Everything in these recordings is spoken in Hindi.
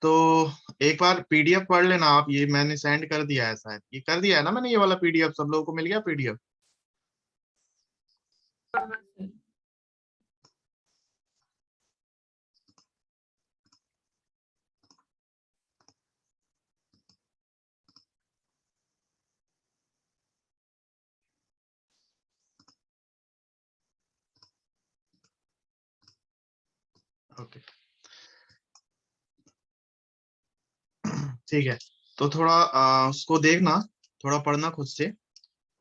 तो एक बार पीडीएफ पढ़ लेना आप, ये मैंने सेंड कर दिया है, शायद ये कर दिया है ना मैंने, ये वाला पीडीएफ सब लोगों को मिल गया पीडीएफ। ओके ठीक है, तो थोड़ा उसको देखना, थोड़ा पढ़ना खुद से,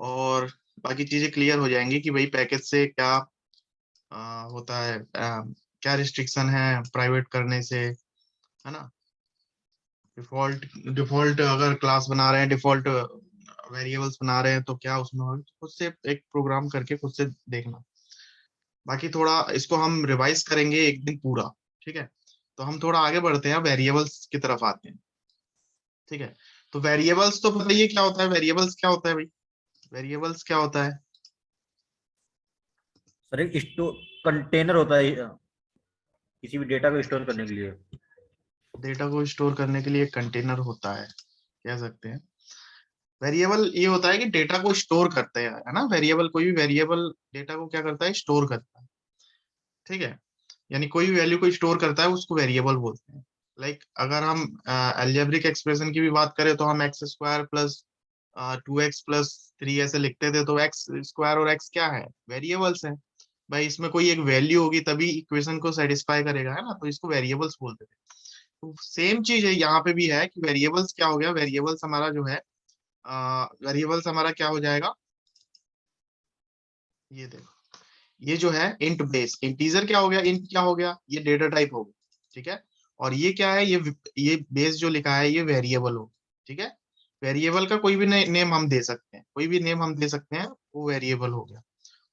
और बाकी चीजें क्लियर हो जाएंगी कि भाई पैकेज से क्या होता है, क्या रिस्ट्रिक्शन है प्राइवेट करने से, है ना। डिफॉल्ट डिफॉल्ट अगर क्लास बना रहे हैं, डिफॉल्ट वेरिएबल्स बना रहे हैं, तो क्या उसमें हो, खुद से एक प्रोग्राम करके खुद से देखना। बाकी थोड़ा इसको हम रिवाइज करेंगे एक दिन पूरा, ठीक है। तो हम थोड़ा आगे बढ़ते हैं, वेरिएबल्स की तरफ आते हैं, ठीक है। तो वेरिएबल्स तो बताइए क्या होता है, वेरिएबल्स क्या होता है भाई, वेरिएबल्स क्या होता है। सर एक स्टोर कंटेनर होता है किसी भी डेटा को स्टोर करने के लिए। डेटा को स्टोर करने के लिए कंटेनर होता है, कह सकते हैं। वेरिएबल ये होता है कि डेटा को स्टोर करते हैं, है ना। वेरिएबल, कोई भी वेरिएबल डेटा को क्या करता है, स्टोर करता है, ठीक है। यानी कोई भी वैल्यू को स्टोर करता है उसको वेरिएबल बोलते हैं। लाइक अगर हम अलजेब्रिक एक्सप्रेशन की भी बात करें, तो हम एक्स स्क्वायर प्लस 2x+3 ऐसे लिखते थे, तो एक्स स्क्वायर और एक्स क्या है, वेरिएबल्स है। भाई इसमें कोई एक वैल्यू होगी तभी इक्वेशन को सेटिस्फाई करेगा, है ना, तो इसको वेरिएबल्स बोलते थे। तो सेम चीज है यहाँ पे भी है कि वेरिएबल्स क्या हो गया, वेरिएबल्स हमारा जो है, वेरिएबल्स हमारा क्या हो जाएगा, ये देखो, ये जो है इंट बेस, इंटीजर क्या हो गया, इंट क्या हो गया, ये डेटा टाइप हो गया, ठीक है। और ये क्या है, ये बेस जो लिखा है ये वेरिएबल हो, ठीक है। वेरिएबल का कोई भी नेम हम दे सकते हैं, कोई भी नेम हम दे सकते हैं, वो वेरिएबल हो गया।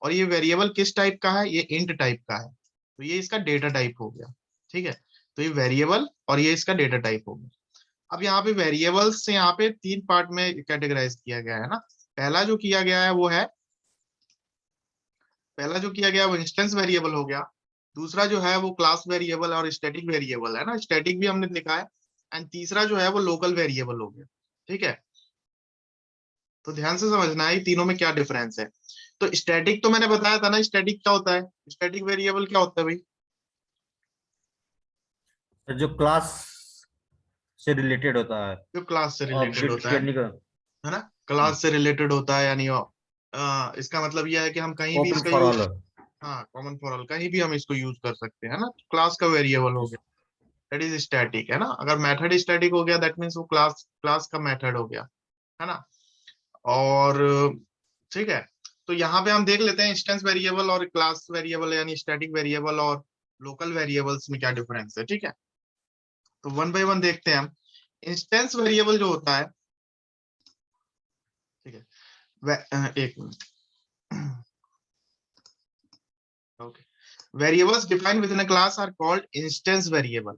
और ये वेरिएबल किस टाइप का है, ये इंट टाइप का है, तो ये इसका डेटा टाइप हो गया, ठीक है। तो ये वेरिएबल और ये इसका डेटा टाइप हो गया। अब यहाँ पे वेरिएबल्स से यहाँ पे तीन पार्ट में कैटेगराइज किया गया है ना। पहला जो किया गया है वो है, पहला जो किया गया वो इंस्टेंस वेरिएबल हो गया। दूसरा जो है वो क्लास वेरिएबल और स्टैटिक वेरिएबल है ना, स्टैटिक भी हमने लिखा है। एंड तीसरा जो है वो लोकल वेरिएबल हो गया, ठीक है। तो ध्यान से समझना है तीनों में क्या डिफरेंस है। तो स्टैटिक तो मैंने बताया था ना, स्टैटिक क्या होता है, स्टैटिक वेरिएबल क्या होता है भाई। सर जो क्लास से रिलेटेड होता है, जो क्लास से रिलेटेड ऑब्जेक्ट होता करने का। है ना, क्लास से रिलेटेड होता है, यानी इसका मतलब यह है कि हम कहीं भी ओपन इसका फॉर यूज, ऑल। हाँ कॉमन फॉर ऑल, कहीं भी हम इसको यूज कर सकते हैं ना, क्लास का वेरिएबल हो गया, दैट इज स्टैटिक, है ना। अगर मेथड स्टैटिक हो गया दैट मीन्स वो क्लास क्लास का मेथड हो गया, है ना। और ठीक है, तो यहाँ पे हम देख लेते हैं इंस्टेंस वेरिएबल और क्लास वेरिएबल यानी स्टैटिक वेरिएबल और लोकल वेरिएबल्स में क्या डिफरेंस है, ठीक है। तो वन बाय वन देखते हैं हम। इंस्टेंस वेरिएबल जो होता है, ठीक है, एक minute, okay. Variables defined within a class are called instance variable.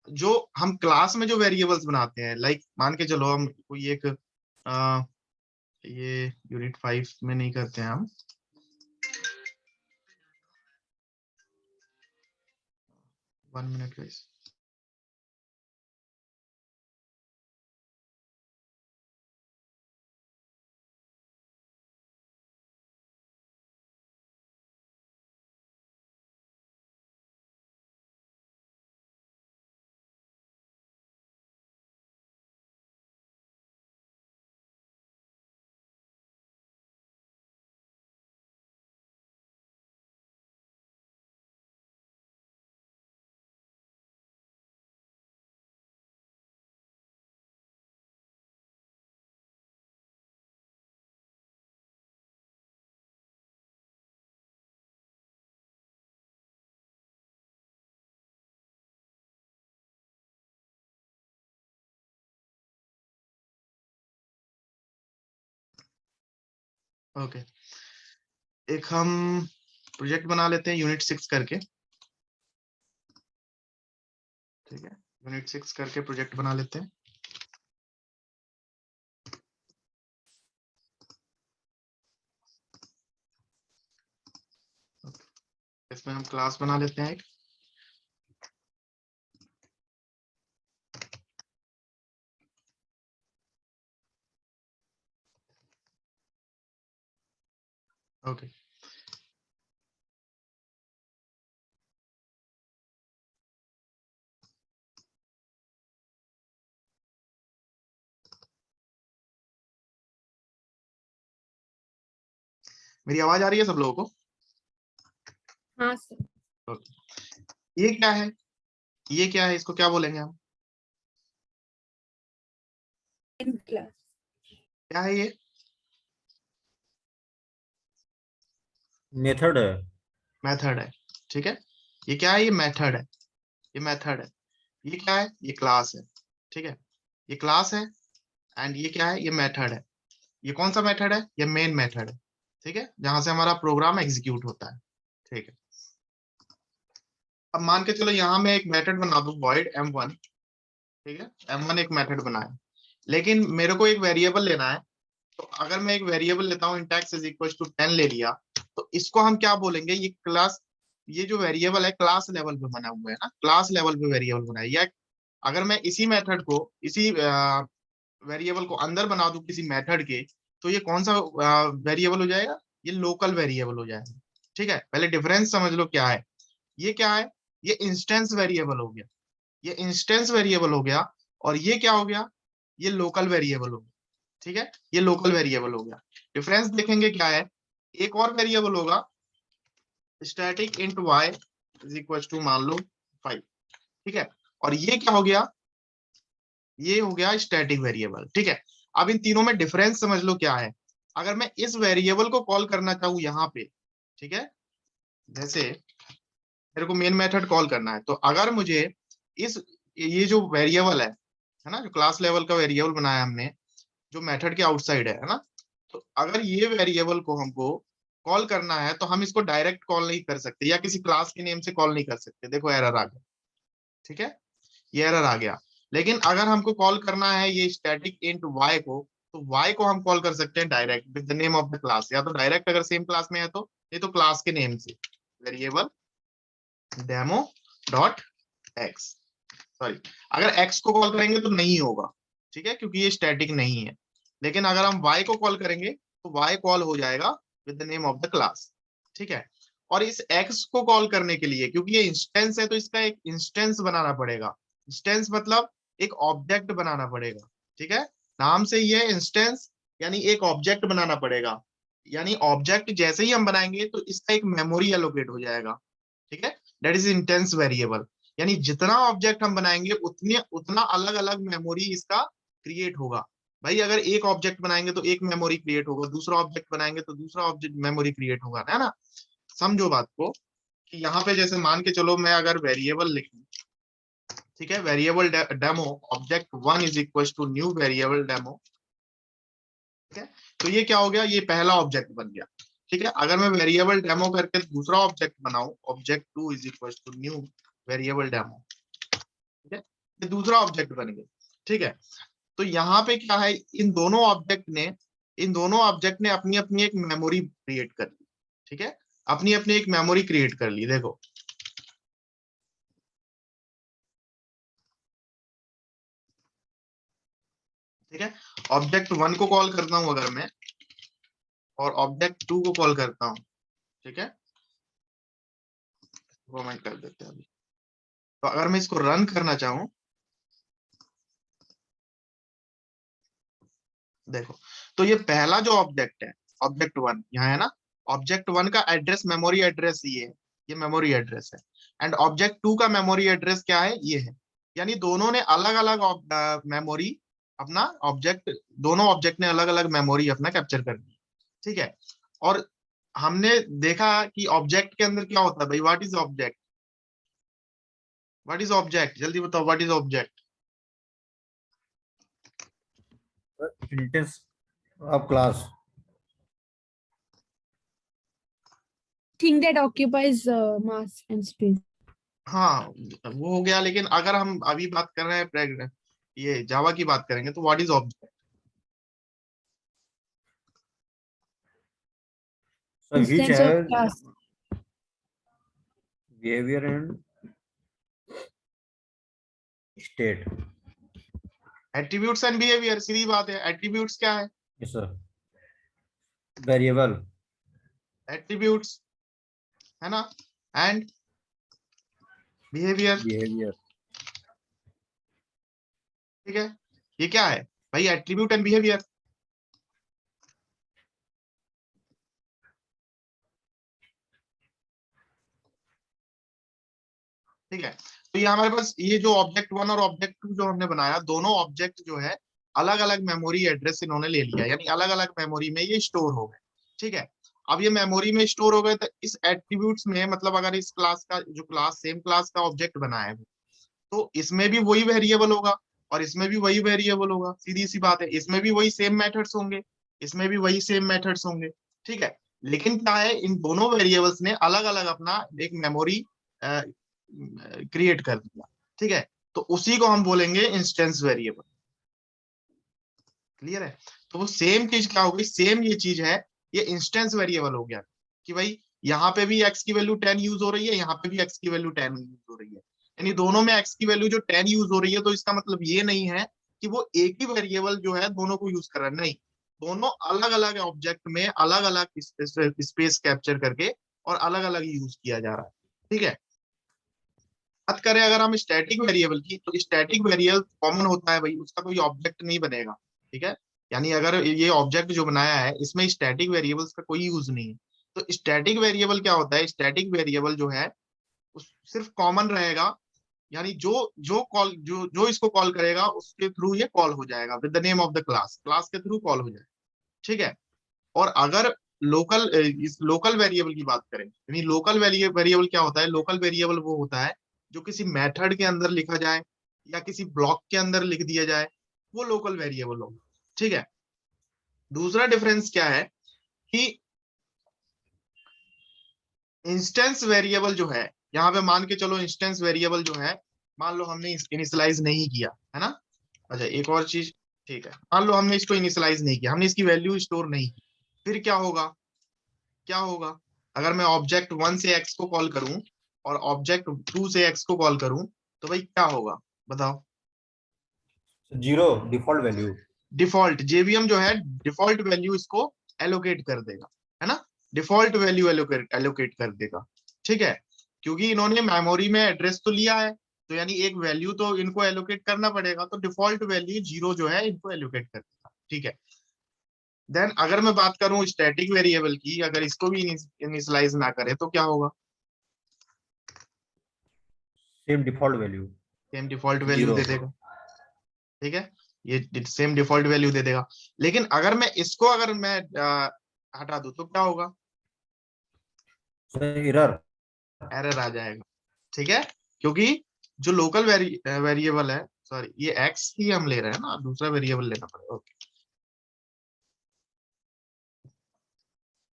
जो हम क्लास में जो वेरिएबल्स बनाते हैं, लाइक मान के चलो हम कोई एक ये यूनिट 5 में नहीं करते हैं हम, 1 मिनट गाइस। ओके, एक हम प्रोजेक्ट बना लेते हैं यूनिट 6 करके, ठीक है। यूनिट 6 करके प्रोजेक्ट बना लेते हैं। इसमें हम क्लास बना लेते हैं एक, ओके मेरी आवाज आ रही है सब लोगों को? हाँ सर। ओके ये क्या है? ये क्या है, इसको क्या बोलेंगे हम? In class. क्या है ये? मेथड है। मेथड है, ठीक है। ये क्या है? ये मेथड है, ये मेथड है। ये क्या है? ये क्लास है, ठीक है। ये क्लास है एंड ये क्या है? ये मेथड है। ये कौन सा मेथड है? ये मेन मेथड है, ठीक है, जहां से हमारा प्रोग्राम एग्जीक्यूट होता है, ठीक है। अब मान के चलो यहाँ मैं एक मेथड बना दूं void m1, ठीक है। m1 एक मेथड बनाया, लेकिन मेरे को एक वेरिएबल लेना है। तो अगर मैं एक वेरिएबल लेता हूँ int x is equal to 10 ले लिया, तो इसको हम क्या बोलेंगे? ये क्लास, ये जो वेरिएबल है क्लास लेवल पे बना हुआ है ना, क्लास लेवल पे वेरिएबल बना है। या अगर मैं इसी मेथड को, इसी वेरिएबल को अंदर बना दूं किसी मेथड के, तो ये कौन सा वेरिएबल हो जाएगा? ये लोकल वेरिएबल हो जाएगा, ठीक है। पहले डिफरेंस समझ लो क्या है। ये क्या है? ये इंस्टेंस वेरिएबल हो गया, ये इंस्टेंस वेरिएबल हो गया। और ये क्या हो गया? ये लोकल वेरिएबल हो गया, ठीक है। ये लोकल वेरिएबल हो गया। डिफरेंस देखेंगे क्या है? एक और वेरिएबल होगा static int y is equal to मान लो 5, ठीक है। और ये क्या हो गया? ये हो गया स्टैटिक वेरिएबल, ठीक है। अब इन तीनों में डिफरेंस समझ लो क्या है। अगर मैं इस वेरिएबल को कॉल करना चाहूँ यहाँ पे, ठीक है, जैसे मेरे को मेन मेथड कॉल करना है, तो अगर मुझे इस, ये जो वेरिएबल है ना, जो क्लास लेवल का वेरिएबल बनाया हमने, जो मेथड के आउटसाइड है ना, तो अगर ये वेरिएबल को हमको कॉल करना है तो हम इसको डायरेक्ट कॉल नहीं कर सकते या किसी क्लास के नेम से कॉल नहीं कर सकते। देखो एरर आ गया, ठीक है, ये एरर आ गया। लेकिन अगर हमको कॉल करना है ये स्टैटिक इंट y को, तो y को हम कॉल कर सकते हैं direct with the name of the class, या तो डायरेक्ट अगर सेम क्लास में है तो, ये तो क्लास के नेम से variable demo dot x, sorry, अगर x को कॉल करेंगे तो नहीं होगा, ठीक है, क्योंकि ये स्टैटिक नहीं है। लेकिन अगर हम y को कॉल करेंगे तो y कॉल हो जाएगा with the name of the class, ठीक है। और इस x को कॉल करने के लिए, क्योंकि ये इंस्टेंस है, तो इसका एक इंस्टेंस बनाना पड़ेगा। इंस्टेंस मतलब एक ऑब्जेक्ट बनाना पड़ेगा, ठीक है। नाम से ये इंस्टेंस, यानी एक ऑब्जेक्ट बनाना पड़ेगा। यानी ऑब्जेक्ट जैसे ही हम बनाएंगे तो इसका एक मेमोरी एलोकेट हो जाएगा, ठीक है। That is intense variable. यानी जितना ऑब्जेक्ट हम बनाएंगे उतने उतना अलग अलग मेमोरी इसका क्रिएट होगा। भाई अगर एक ऑब्जेक्ट बनाएंगे तो एक मेमोरी क्रिएट होगा, दूसरा ऑब्जेक्ट बनाएंगे तो दूसरा ऑब्जेक्ट मेमोरी क्रिएट होगा, है ना। समझो बात को कि यहाँ पे जैसे मान के चलो मैं अगर वेरिएबल लिखूं, ठीक है, variable demo object 1 is equal to new variable demo, ठीक है। तो ये क्या हो गया? ये पहला ऑब्जेक्ट बन गया, ठीक है। अगर मैं वेरिएबल डेमो करके दूसरा ऑब्जेक्ट बनाऊं, object 2 is equal to new variable demo, ठीक है, ये दूसरा ऑब्जेक्ट बन गया, ठीक है। तो यहाँ पे क्या है, इन दोनों ऑब्जेक्ट ने अपनी अपनी एक मेमोरी क्रिएट कर ली, ठीक है, अपनी अपनी एक मेमोरी क्रिएट कर ली। देखो ठीक है, ऑब्जेक्ट 1 को कॉल करता हूं अगर मैं, और ऑब्जेक्ट 2 को कॉल करता हूं, ठीक है, कमेंट कर देते हैं अभी। तो अगर मैं इसको रन करना चाहूं, देखो, तो ये पहला जो ऑब्जेक्ट है, ऑब्जेक्ट 1 यहाँ है ना, ऑब्जेक्ट 1 का एड्रेस, मेमोरी एड्रेस ये मेमोरी एड्रेस है। एंड ऑब्जेक्ट 2 का मेमोरी एड्रेस क्या है? ये है। यानी दोनों ने अलग अलग मेमोरी अपना ऑब्जेक्ट, दोनों ऑब्जेक्ट ने अलग अलग मेमोरी अपना कैप्चर कर ली, ठीक है। और हमने देखा कि ऑब्जेक्ट के अंदर क्या होता है भाई, what is object? What is object? जल्दी बताओ, what is object? Instance of class. Thing that occupies mass and space. हाँ वो हो गया, लेकिन अगर हम अभी बात कर रहे हैं ये जावा की बात करेंगे तो what is object? So which Instance of have class. behavior and state. Attributes and behaviour, सीधी बात है। एट्रीब्यूट्स क्या है? Yes, sir. Variable. एट्रीब्यूट्स, है ना, एंड बिहेवियर। बिहेवियर। ठीक है, ये क्या है भाई, एट्रीब्यूट एंड बिहेवियर। ठीक है, तो ये हमारे पास ये जो ऑब्जेक्ट 1 और ऑब्जेक्ट 2 जो हमने बनाया, दोनों ऑब्जेक्ट जो है अलग अलग मेमोरी एड्रेस इन्होंने ले लिया, यानी अलग अलग मेमोरी में ये स्टोर हो गए। ठीक है, अब ये मेमोरी में स्टोर हो गए, तो इस एट्रीब्यूट्स में मतलब अगर इस क्लास का जो क्लास सेम क्लास का ऑब्जेक्ट बना है, तो इसमें भी वही वेरिएबल होगा और इसमें भी वही वेरिएबल होगा, सीधी सी बात है। इसमें भी वही सेम मेथड्स होंगे, इसमें भी वही सेम मेथड्स होंगे। ठीक है, लेकिन क्या है, इन दोनों वेरिएबल्स ने अलग अलग अपना एक मेमोरी क्रिएट कर दिया। ठीक है, तो उसी को हम बोलेंगे इंस्टेंस वेरिएबल। क्लियर है, तो वो सेम चीज क्या होगी, सेम ये चीज है, ये इंस्टेंस वेरिएबल हो गया कि भाई यहाँ पे भी x की वैल्यू 10 यूज हो रही है, यहाँ पे भी x की वैल्यू 10 यूज हो रही है, यानी दोनों में x की वैल्यू जो 10 यूज हो रही है, तो इसका मतलब ये नहीं है कि वो एक ही वेरिएबल जो है दोनों को यूज कर रहा है, नहीं, दोनों अलग अलग ऑब्जेक्ट में अलग अलग स्पेस कैप्चर करके और अलग अलग यूज किया जा रहा है। ठीक है, बात करें अगर हम स्टैटिक वेरिएबल की, तो स्टैटिक वेरिएबल कॉमन होता है भाई, उसका कोई ऑब्जेक्ट नहीं बनेगा। ठीक है, यानी अगर ये ऑब्जेक्ट जो बनाया है इसमें स्टैटिक वेरिएबल्स का कोई यूज नहीं है, तो स्टैटिक वेरिएबल क्या होता है, स्टैटिक वेरिएबल जो है सिर्फ कॉमन रहेगा, यानी जो जो कॉल जो जो इसको कॉल करेगा उसके थ्रू ये कॉल हो जाएगा with the name of the class, class के थ्रू कॉल हो जाएगा। ठीक है, और अगर लोकल इस लोकल वेरिएबल की बात करें, यानी लोकल वेरिएबल क्या होता है, लोकल वेरिएबल वो होता है जो किसी मेथड के अंदर लिखा जाए या किसी ब्लॉक के अंदर लिख दिया जाए, वो लोकल वेरिएबल होगा। ठीक है, दूसरा डिफरेंस क्या है कि इंस्टेंस वेरिएबल जो है, यहाँ पे मान के चलो इंस्टेंस वेरिएबल जो है, मान लो हमने इनिशियलाइज नहीं किया है ना, अच्छा एक और चीज, ठीक है, मान लो हमने इसको इनिशियलाइज नहीं किया, हमने इसकी वैल्यू स्टोर नहीं की, फिर क्या होगा, क्या होगा, अगर मैं ऑब्जेक्ट 1 से x को कॉल करूं और ऑब्जेक्ट 2 से x को कॉल करूं, तो भाई क्या होगा बताओ, zero default value. Default JVM जो है डिफॉल्ट वैल्यू इसको एलोकेट कर देगा, है ना, डिफॉल्ट वैल्यू एलोकेट कर देगा। ठीक है, क्योंकि इन्होंने मेमोरी में एड्रेस तो लिया है, तो यानी एक वैल्यू तो इनको एलोकेट करना पड़ेगा, तो डिफॉल्ट वैल्यू 0 जो है इनको एलोकेट कर देगा। ठीक है, देन अगर मैं बात करूं स्टैटिक वेरिएबल की, अगर इसको भी इनिशियलाइज ना करे तो क्या होगा, same default value. Same default value zero. दे देगा। ठीक है, ये सेम डिफॉल्ट वैल्यू दे देगा, लेकिन अगर मैं इसको अगर मैं हटा दूं तो क्या होगा, एरर। एरर आ जाएगा। ठीक है, क्योंकि जो लोकल वेरिएबल है, सॉरी ये एक्स ही हम ले रहे हैं ना, दूसरा वेरिएबल लेना पड़ेगा। ओके,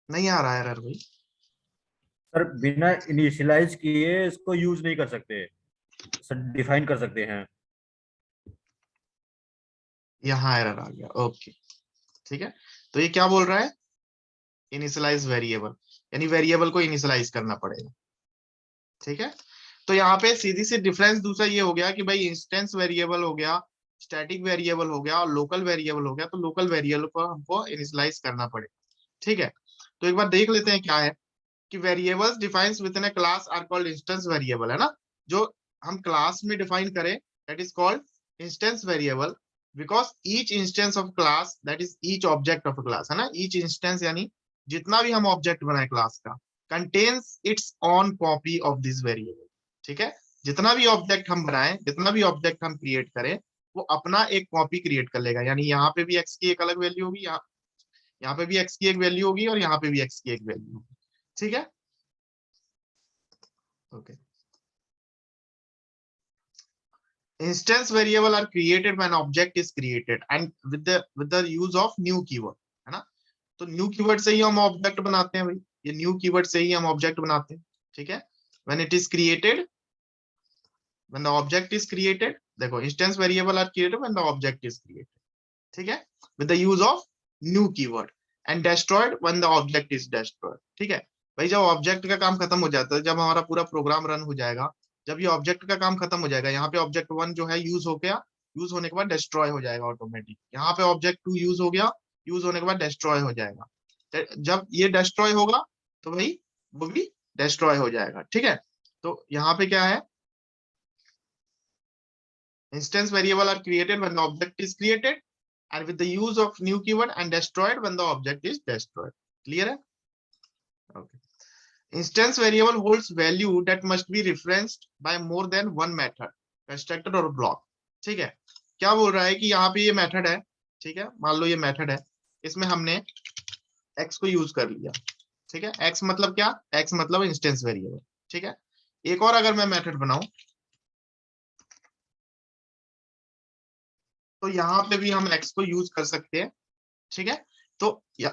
नहीं आ रहा है एरर भाई, सर बिना इनिशियलाइज किए इसको यूज नहीं कर सकते, सर डिफाइन कर सकते हैं। यहाँ एरर आ गया। ओके, ठीक है, तो ये क्या बोल रहा है, इनिशियलाइज वेरिएबल, यानी वेरिएबल को इनिशियलाइज करना पड़ेगा। ठीक है, तो यहाँ पे सीधी सी डिफरेंस दूसरा ये हो गया कि भाई इंस्टेंस वेरिएबल हो गया, स्टैटिक वेरिएबल हो गया और लोकल वेरिएबल हो गया, तो लोकल वेरिएबल को हमको इनिशियलाइज करना पड़ेगा। ठीक है, तो एक बार देख लेते हैं क्या है कि variables defines within a class are called instance variable, है ना, जो हम क्लास में डिफाइन करें that is called instance variable, because each instance of class that is each object of class, है ना, ईच इंस्टेंस यानी जितना भी हम ऑब्जेक्ट बनाए क्लास का, contains it's on copy of this variable. ठीक है, जितना भी ऑब्जेक्ट हम बनाए, जितना भी ऑब्जेक्ट हम क्रिएट करें, वो अपना एक कॉपी क्रिएट कर लेगा, यानी यहाँ पे भी एक्स की एक अलग वैल्यू होगी, यहाँ पे भी एक्स की एक वैल्यू होगी और यहाँ पे भी एक्स की एक वैल्यू होगी। ठीक है, okay, instance variable are created when object is created and with the use of new keyword, है ना, तो न्यू कीवर्ड से ही हम ऑब्जेक्ट बनाते हैं भाई, ये न्यू कीवर्ड से ही हम ऑब्जेक्ट बनाते हैं। ठीक है, when it is created, when the object is created, देखो instance variable are created when the object is created, ठीक है, with the use of new keyword and destroyed when the object is destroyed। ठीक है भाई, जब ऑब्जेक्ट का काम खत्म हो जाता है, जब हमारा पूरा प्रोग्राम रन हो जाएगा, जब ये ऑब्जेक्ट का काम खत्म हो जाएगा, यहाँ पे ऑब्जेक्ट 1 जो है यूज हो गया, यूज होने के बाद डिस्ट्रॉय हो जाएगा ऑटोमेटिक, यहाँ पे ऑब्जेक्ट 2 यूज हो गया, यूज होने के बाद डिस्ट्रॉय हो जाएगा, जब ये डिस्ट्रॉय होगा तो भाई वो भी डिस्ट्रॉय हो जाएगा। ठीक है, तो यहाँ पे क्या है, instance variable are created when the object is created and with the use of new keyword and destroyed when the object is destroyed. Clear है? Okay. Instance variable holds value that must be referenced by more than one method, constructor or block. ठीक है, क्या बोल रहा है कि यहाँ पे ये मेथड है, ठीक है, मान लो ये मेथड है, इसमें हमने x को यूज कर लिया। ठीक है, x मतलब क्या, x मतलब इंस्टेंस वेरिएबल। ठीक है, एक और अगर मैं मेथड बनाऊं तो यहाँ पे भी हम x को यूज कर सकते हैं। ठीक है, तो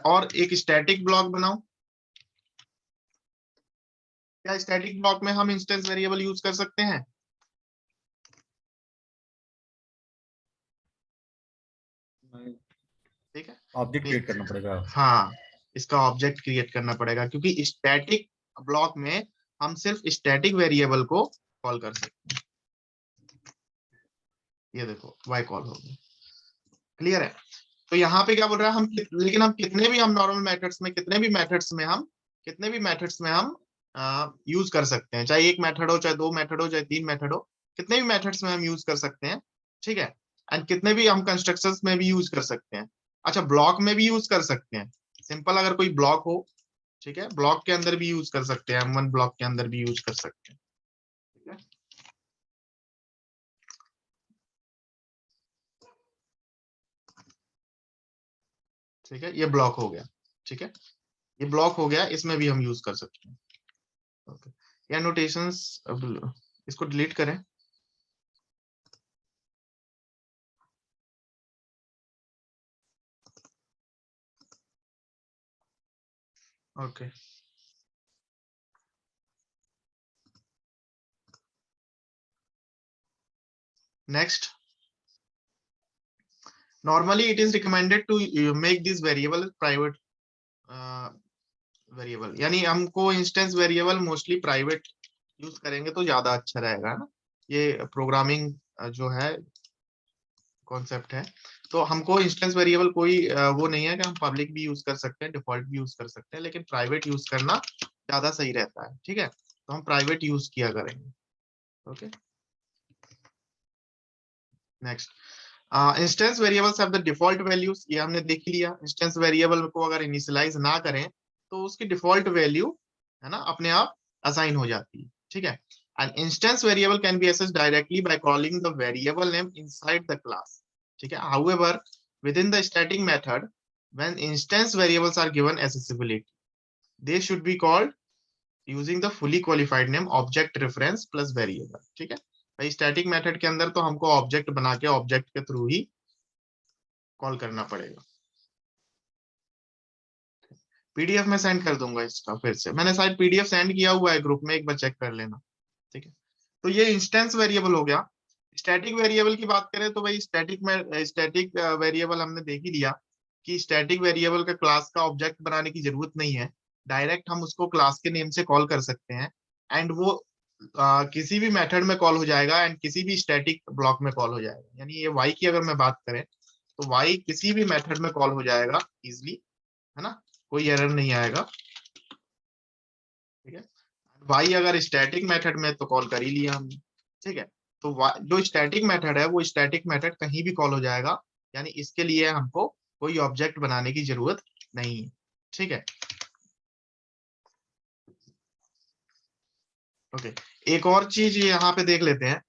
और एक स्टैटिक ब्लॉक बनाऊं, क्या स्टैटिक ब्लॉक में हम इंस्टेंस वेरिएबल यूज कर सकते हैं? ठीक है, ऑब्जेक्ट क्रिएट करना पड़ेगा। हाँ, इसका ऑब्जेक्ट क्रिएट करना पड़ेगा, क्योंकि स्टैटिक ब्लॉक में हम सिर्फ स्टैटिक वेरिएबल को कॉल कर सकते हैं। ये देखो y कॉल हो गया। क्लियर है? तो यहाँ पे क्या बोल रहा है, हम लेकिन हम कितने भी हम नॉर्मल मेथड्स में, कितने भी मेथड्स में हम यूज कर सकते हैं, चाहे एक मेथड हो, चाहे दो मेथड हो, चाहे तीन मेथड हो, कितने भी मेथड्स में हम यूज कर सकते हैं। ठीक है, एंड कितने भी हम कंस्ट्रक्शंस में भी यूज कर सकते हैं। अच्छा, ब्लॉक में भी यूज कर सकते हैं, सिंपल अगर कोई ब्लॉक हो, ठीक है, ब्लॉक के अंदर भी यूज कर सकते हैं, M1 ब्लॉक के अंदर भी यूज कर सकते हैं। ठीक है, ठीक है, ये ब्लॉक हो गया। ठीक है, ये ब्लॉक हो गया, इसमें भी हम यूज कर सकते हैं। ओके, ये नोटेशंस अब इसको डिलीट करें। Okay, next, normally it is recommended to make this variable private variable, यानी हमको instance variable mostly private use करेंगे तो ज्यादा अच्छा रहेगा ना। ये प्रोग्रामिंग जो है कॉन्सेप्ट है, तो हमको इंस्टेंस वेरिएबल कोई वो नहीं है कि हम पब्लिक भी यूज कर सकते हैं, डिफॉल्ट भी यूज कर सकते हैं, लेकिन प्राइवेट यूज करना ज्यादा सही रहता है। ठीक है, तो हम प्राइवेट यूज किया करेंगे। Okay, next, instance variables have the default values, ये हमने देख लिया। इंस्टेंस वेरिएबल को अगर इनिशियलाइज ना करें तो उसकी डिफॉल्ट वैल्यू है ना अपने आप असाइन हो जाती है। ठीक है, an instance variable can be accessed directly by calling the variable name inside the class. ठीक है, however within the static method when instance variables are given accessibility they should be called using the fully qualified name object reference plus variable। ठीक है भाई, स्टैटिक मेथड के अंदर तो हमको ऑब्जेक्ट बना के ऑब्जेक्ट के थ्रू ही कॉल करना पड़ेगा। पीडीएफ में सेंड कर दूंगा इसका, फिर से मैंने शायद पीडीएफ सेंड किया हुआ है ग्रुप में, एक बार चेक कर लेना। ठीक है, तो ये इंस्टेंस वेरिएबल हो गया। स्टैटिक वेरिएबल की बात करें तो भाई स्टैटिक वेरिएबल हमने देख ही लिया कि स्टैटिक वेरिएबल का क्लास का ऑब्जेक्ट बनाने की जरूरत नहीं है, डायरेक्ट हम उसको क्लास के नेम से कॉल कर सकते हैं एंड वो किसी भी मेथड में कॉल हो जाएगा एंड किसी भी स्टैटिक ब्लॉक में कॉल हो जाएगा। यानी ये y की अगर मैं बात करें तो y किसी भी मेथड में कॉल हो जाएगा इजिली, है ना, कोई एरर नहीं आएगा। ठीक है, y अगर स्टैटिक मेथड में तो कॉल कर ही लिया हमने। ठीक है, तो जो स्टैटिक मेथड है वो स्टैटिक मेथड कहीं भी कॉल हो जाएगा, यानी इसके लिए हमको कोई ऑब्जेक्ट बनाने की जरूरत नहीं है। ठीक है, ओके, एक और चीज यहाँ पे देख लेते हैं।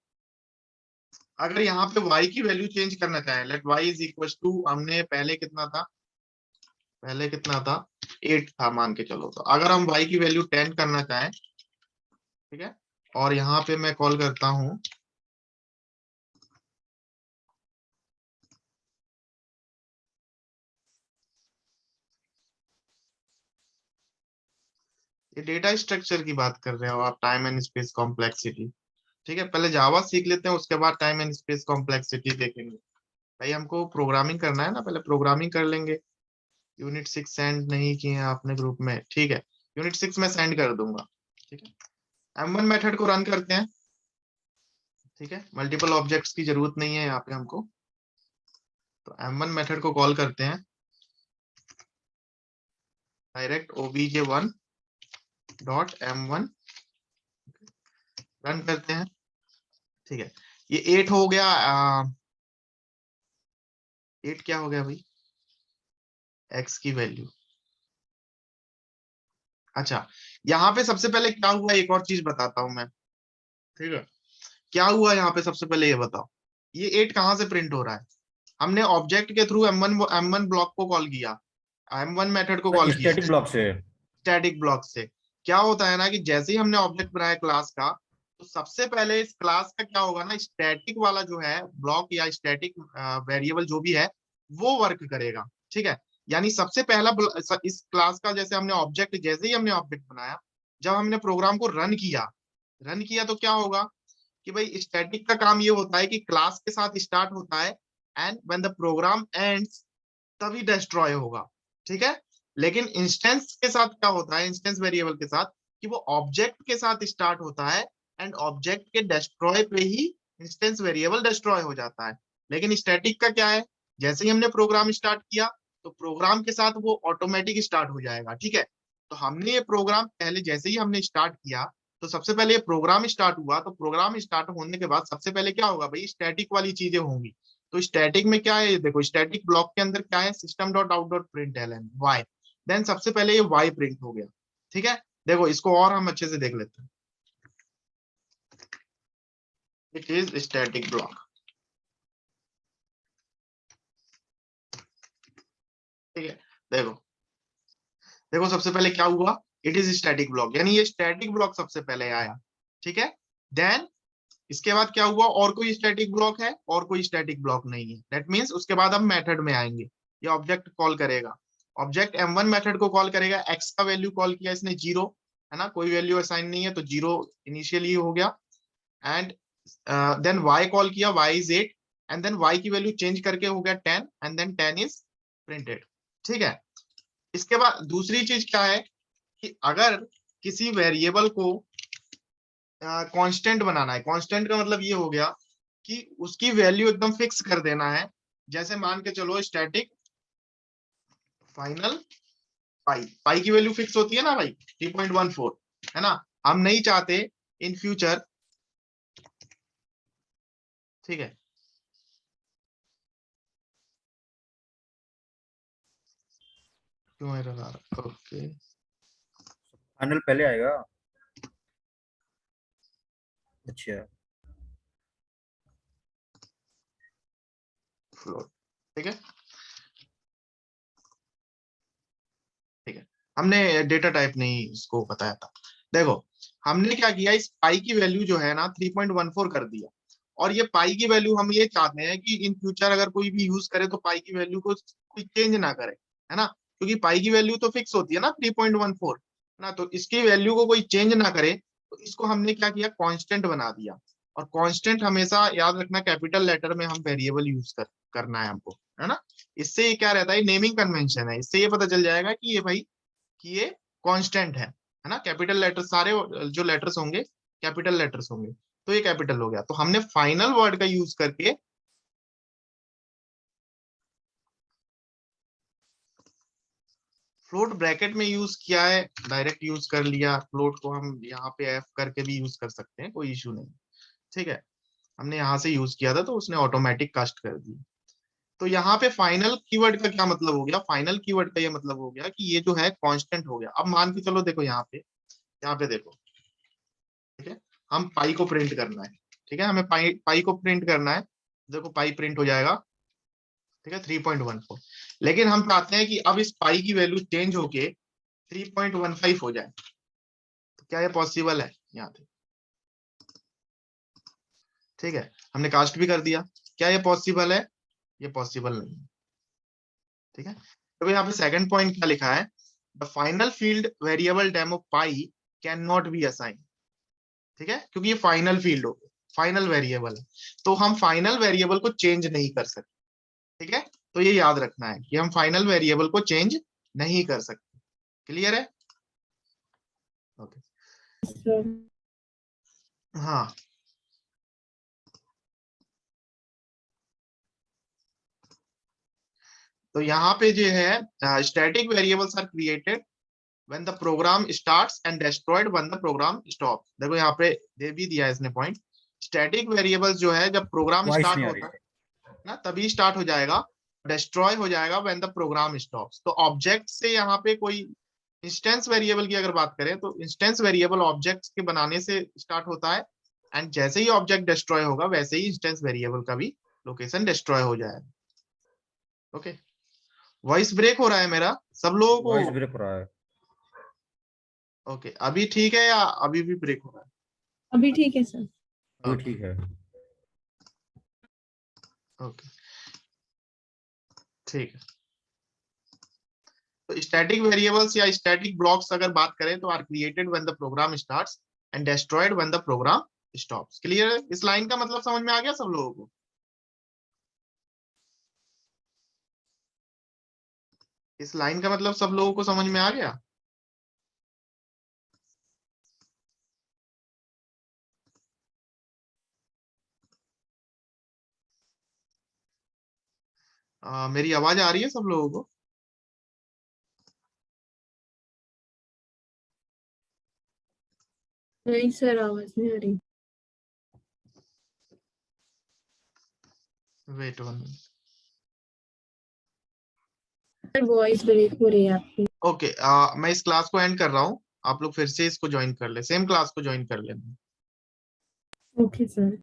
अगर यहाँ पे y की वैल्यू चेंज करना चाहे, let y is equal to, हमने पहले कितना था, 8 था मान के चलो, तो अगर हम y की वैल्यू 10 करना चाहें, ठीक है, और यहाँ पे मैं कॉल करता हूँ ये डेटा स्ट्रक्चर की बात कर रहे हो आप, टाइम एंड स्पेस कॉम्प्लेक्सिटी। ठीक है, पहले जावा सीख लेते हैं, उसके बाद टाइम एंड स्पेस कॉम्प्लेक्सिटी देखेंगे। भाई हमको प्रोग्रामिंग करना है ना, पहले प्रोग्रामिंग कर लेंगे। यूनिट 6 सेंड नहीं किए हैं आपने ग्रुप में, ठीक है, यूनिट 6 में सेंड कर दूंगा। ठीक है, M1 मेथड को रन करते हैं। ठीक है, मल्टीपल ऑब्जेक्ट्स की जरूरत नहीं है यहाँ पे हमको, तो M1 मेथड को कॉल करते हैं, direct obj1 dot m1 run करते हैं। ठीक है, ये 8 हो गया। 8 क्या हो गया भाई, x की वैल्यू। अच्छा, यहाँ पे सबसे पहले क्या हुआ, एक और चीज बताता हूं मैं। ठीक है, क्या हुआ यहाँ पे सबसे पहले ये बताओ, ये 8 कहाँ से प्रिंट हो रहा है। हमने ऑब्जेक्ट के थ्रू M1 ब्लॉक को कॉल किया, M1 मेथड को कॉल सर किया स्टैटिक ब्लॉक से। स्टैटिक ब्लॉक से। क्या होता है ना कि जैसे ही हमने ऑब्जेक्ट बनाया क्लास का, तो सबसे पहले इस क्लास का क्या होगा ना, स्टैटिक वाला जो है ब्लॉक या स्टैटिक वेरिएबल जो भी है वो वर्क करेगा। ठीक है, यानी सबसे पहला इस क्लास का, जैसे हमने ऑब्जेक्ट, जैसे ही हमने ऑब्जेक्ट बनाया, जब हमने प्रोग्राम को रन किया तो क्या होगा कि भाई स्टैटिक का काम ये होता है कि क्लास के साथ स्टार्ट होता है, and when the program ends तभी डिस्ट्रॉय होगा। ठीक है, लेकिन इंस्टेंस के साथ क्या होता है, इंस्टेंस वेरिएबल के साथ, कि वो ऑब्जेक्ट के साथ स्टार्ट होता है एंड ऑब्जेक्ट के डिस्ट्रॉय पे ही इंस्टेंस वेरिएबल डिस्ट्रॉय हो जाता है। लेकिन स्टैटिक का क्या है, जैसे ही हमने प्रोग्राम स्टार्ट किया तो प्रोग्राम के साथ वो ऑटोमेटिक स्टार्ट हो जाएगा। ठीक है, तो हमने ये प्रोग्राम पहले जैसे ही हमने स्टार्ट किया, तो सबसे पहले ये प्रोग्राम स्टार्ट हुआ, तो प्रोग्राम स्टार्ट होने के बाद सबसे पहले क्या होगा भाई, स्टैटिक वाली चीजें होंगी। तो स्टैटिक में क्या है, देखो स्टैटिक ब्लॉक के अंदर क्या है, system dot out dot print L N Y. Then सबसे पहले ये वाई प्रिंट हो गया। ठीक है, देखो इसको और हम अच्छे से देख लेते हैं। It is static block. ठीक है, देखो देखो सबसे पहले क्या हुआ, इट इज स्टैटिक ब्लॉक, यानी ये स्टैटिक ब्लॉक सबसे पहले आया। ठीक है, देन इसके बाद क्या हुआ, और कोई स्टैटिक ब्लॉक है, और कोई स्टैटिक ब्लॉक नहीं है। दैट मींस उसके बाद हम मेथड में आएंगे, ये ऑब्जेक्ट कॉल करेगा, ऑब्जेक्ट M1 मेथड को कॉल करेगा, x का वैल्यू कॉल किया इसने 0, है ना, कोई वैल्यू असाइन नहीं है तो 0 इनिशियली हो गया। एंड देन y कॉल किया, y is 8, and then y की वैल्यू चेंज करके हो गया 10, एंड देन 10 इज प्रिंटेड। ठीक है, इसके बाद दूसरी चीज क्या है कि अगर किसी वेरिएबल को कांस्टेंट बनाना है, कांस्टेंट का मतलब ये हो गया कि उसकी वैल्यू एकदम फिक्स कर देना है। जैसे मान के चलो स्टैटिक फाइनल पाई, पाई की वैल्यू फिक्स होती है ना भाई 3.14, है ना, हम नहीं चाहते इन फ्यूचर। ठीक है, क्यों एरर आ रहा, ओके फाइनल पहले आएगा। अच्छा। फ्लोट। ठीक है, ठीक है, हमने डेटा टाइप नहीं इसको बताया था। देखो हमने क्या किया, इस पाई की वैल्यू जो है ना 3.14 कर दिया, और ये पाई की वैल्यू हम ये चाहते हैं कि इन फ्यूचर अगर कोई भी यूज करे तो पाई की वैल्यू को कोई चेंज ना करे, है ना, क्योंकि पाई की वैल्यू तो फिक्स होती है ना 3.14, है ना, तो इसकी वैल्यू को कोई चेंज ना करे, तो इसको हमने क्या किया, कांस्टेंट बना दिया। और कांस्टेंट हमेशा याद रखना, कैपिटल लेटर में हम वेरिएबल यूज करना है हमको, है ना। इससे ये क्या रहता है, नेमिंग कन्वेंशन है, इससे ये पता चल जाएगा कि ये भाई कि ये कांस्टेंट है ना, कैपिटल लेटर सारे जो लेटर्स होंगे कैपिटल लेटर्स होंगे, तो ये कैपिटल हो गया। तो हमने फाइनल वर्ड का यूज करके फ्लोट ब्रैकेट में यूज किया है, डायरेक्ट यूज कर लिया, फ्लोट को हम यहाँ पे एफ करके भी यूज कर सकते हैं, कोई इशू नहीं। ठीक है, हमने यहाँ से यूज किया था तो उसने ऑटोमेटिक कास्ट कर दी। तो यहाँ पे फाइनल कीवर्ड का क्या मतलब हो गया, फाइनल कीवर्ड का ये मतलब हो गया कि ये जो है कांस्टेंट हो गया। अब मान के चलो, देखो यहाँ पे देखो, ठीक है, हम पाई को प्रिंट करना है। ठीक है, हमें पाई पाई को प्रिंट करना है, देखो पाई प्रिंट हो जाएगा। ठीक है, 3.14, लेकिन हम चाहते हैं कि अब इस पाई की वैल्यू चेंज होके 3.15 हो जाए। तो क्या ये पॉसिबल है, यहाँ पे। ठीक है, हमने कास्ट भी कर दिया, क्या ये पॉसिबल है, ये पॉसिबल नहीं है। ठीक है, तो यहाँ पे सेकंड पॉइंट क्या लिखा है, the final field variable demo pi can not be assign. ठीक है, क्योंकि ये फाइनल फील्ड हो, फाइनल वेरिएबल है, तो हम फाइनल वेरिएबल को चेंज नहीं कर सकते। ठीक है, तो ये याद रखना है कि हम फाइनल वेरिएबल को चेंज नहीं कर सकते। क्लियर है, ओके। So, हाँ, तो यहाँ पे जो है static variables are created when the program starts and destroyed when the program stops। देखो यहाँ पे दे भी दिया है इसने पॉइंट। स्टैटिक वेरिएबल्स जो है जब प्रोग्राम वॉइस स्टार्ट नहीं आ होता रही। है ना तभी स्टार्ट हो जाएगा, डिस्ट्रॉय हो जाएगा when the program stops। तो ऑब्जेक्ट से यहाँ पे कोई इंस्टेंस वेरिएबल की अगर बात करें तो इंस्टेंस वेरिएबल ऑब्जेक्ट्स के बनाने से स्टार्ट होता है, एंड जैसे ही ऑब्जेक्ट डिस्ट्रॉय होगा वैसे ही इंस्टेंस वेरिएबल का भी लोकेशन डिस्ट्रॉय हो जाएगा। ओके, वॉइस ब्रेक हो रहा है मेरा सब लोगों वॉइस को? ब्रेक हो रहा है। ओके, अभी ठीक है या अभी भी ब्रेक हो रहा है? अभी ठीक है सर। वो ओके ठीक है। ओके ठीक है। तो स्टैटिक वेरिएबल्स या स्टैटिक ब्लॉक्स अगर बात करें तो are created when the program starts and destroyed when the program stops. Clear है? इस लाइन का मतलब समझ में आ गया सब लोगों को? इस लाइन का मतलब सब लोगों को समझ में आ गया? मेरी आवाज आ रही है सब लोगों को? नहीं सर, आवाज नहीं आ रही। Wait one minute. Sir voice break हो रही है आपकी। ओके, मैं इस क्लास को एंड कर रहा हूँ, आप लोग फिर से इसको ज्वाइन कर ले, सेम क्लास को ज्वाइन कर लेना। Okay sir.